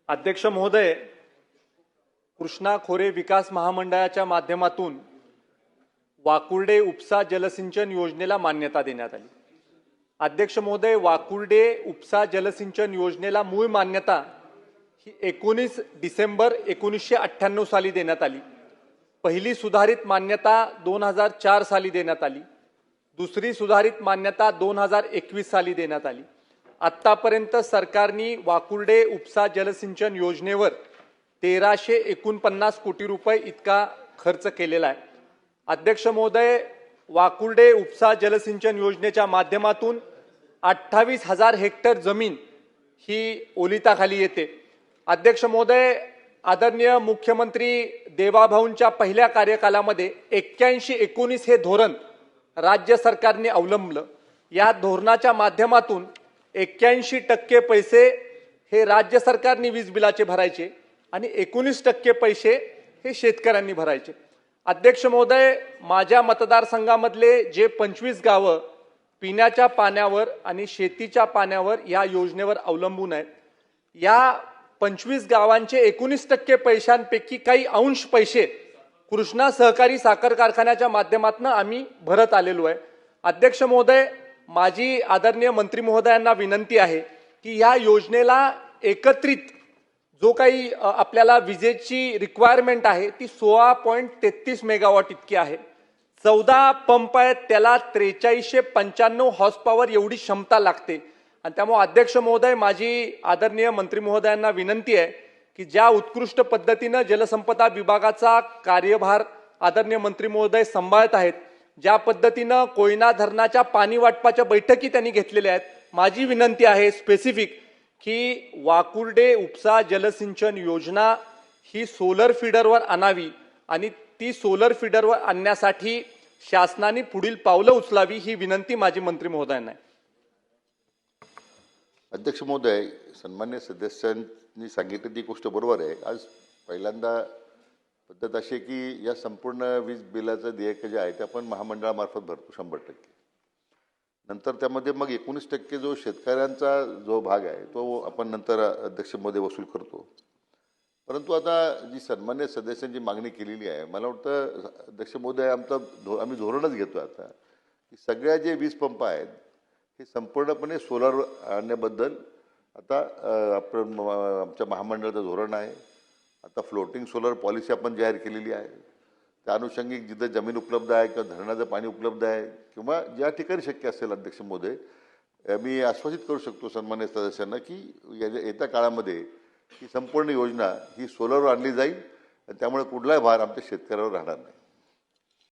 अध्यक्ष महोदय, कृष्णा खोरे विकास महामंडळाच्या माध्यमातून वाकुर्डे उपसा जलसिंचन योजनेला मान्यता देण्यात आली। अध्यक्ष महोदय, वाकुर्डे उपसा जलसिंचन योजनेला मूळ मान्यता ही 19 डिसेंबर 1998 साली देण्यात आली। पहिली सुधारित मान्यता 2004 साली देण्यात आली। दुसरी सुधारित मान्यता 2021 साली देण्यात आली। आतापर्यंत सरकारने वाकुर्डे उपसा जलसिंचन योजनेवर 1349 कोटी रुपये इतका खर्च केलेला आहे। अध्यक्ष महोदय, वाकुर्डे उपसा जलसिंचन योजनेच्या माध्यमातून 28,000 हेक्टर जमीन ही ओलिताखाली येते। अध्यक्ष महोदय, आदरणीय मुख्यमंत्री देवाभाऊंच्या पहिल्या कार्यकालामध्ये 81-19 हे धोरण राज्य सरकारने अवलंबलं। या धोरणाच्या माध्यमातून 81% पैसे हे राज्य सरकारने वीज बिलाचे भरायचे आणि 19% पैसे हे शेतकऱ्यांनी भरायचे। अध्यक्ष महोदय, माझ्या मतदारसंघामधले जे 25 गावं पिण्याच्या पाण्यावर आणि शेतीच्या पाण्यावर या योजनेवर अवलंबून आहेत, या 25 गावांचे 19% पैशांपैकी काही अंश पैसे कृष्णा सहकारी साखर कारखान्याच्या माध्यमातून आम्ही भरत आलेलो आहे। अध्यक्ष महोदय, माझी आदरणीय मंत्री महोदयांना विनंती आहे की या योजनेला एकत्रित जो काही आपल्याला विजेची रिक्वायरमेंट आहे ती 16.33 मेगावॉट इतकी आहे। 14 पंप आहेत, त्याला 4395 हॉर्स पॉवर एवढी क्षमता लागते। आणि त्यामुळे अध्यक्ष महोदय, माझी आदरणीय मंत्री महोदयांना विनंती आहे की ज्या उत्कृष्ट पद्धतीने जलसंपदा विभागाचा कार्यभार आदरणीय मंत्री महोदय सांभाळत आहेत, ज्या पद्धतीने कोयना धरणाच्या पाणी वाटपाच्या बैठकी त्यांनी घेतलेल्या आहेत, माझी विनंती आहे स्पेसिफिक की वाकुर्डे उपसा जलसिंचन योजना ही सोलर फीडरवर आणावी आणि ती सोलर फीडरवर आणण्यासाठी शासनाने पुढील पावलं उचलावी, ही विनंती माझी मंत्री महोदयांना आहे। अध्यक्ष महोदय, सन्मान्य सदस्यांनी सांगितली ती गोष्ट बरोबर आहे। आज पहिल्यांदा पद्धत अशी की या संपूर्ण वीज बिलाचं देयक जे आहे ते आपण महामंडळामार्फत भरतो 100%। नंतर त्यामध्ये मग 19% जो शेतकऱ्यांचा जो भाग आहे तो आपण नंतर अध्यक्ष महोदय वसूल करतो। परंतु आता जी सन्मान्य सदस्यांची मागणी केलेली आहे, मला वाटतं अध्यक्ष महोदय आम्ही धोरणच घेतो आता की सगळ्या जे वीज पंप आहेत हे संपूर्णपणे सोलर आणण्याबद्दल आता आपण आमच्या महामंडळाचं धोरण आहे। आता फ्लोटिंग सोलर पॉलिसी आपण जाहीर केलेली आहे। त्या अनुषंगिक जिथं जमीन उपलब्ध आहे किंवा धरणाचं पाणी उपलब्ध आहे किंवा ज्या ठिकाणी शक्य असेल अध्यक्ष महोदय मी आश्वासित करू शकतो सन्मान्य सदस्यांना की येत्या काळामध्ये ही संपूर्ण योजना ही सोलरवर आणली जाईल आणि त्यामुळे कुठलाही भार आमच्या शेतकऱ्यावर राहणार नाही।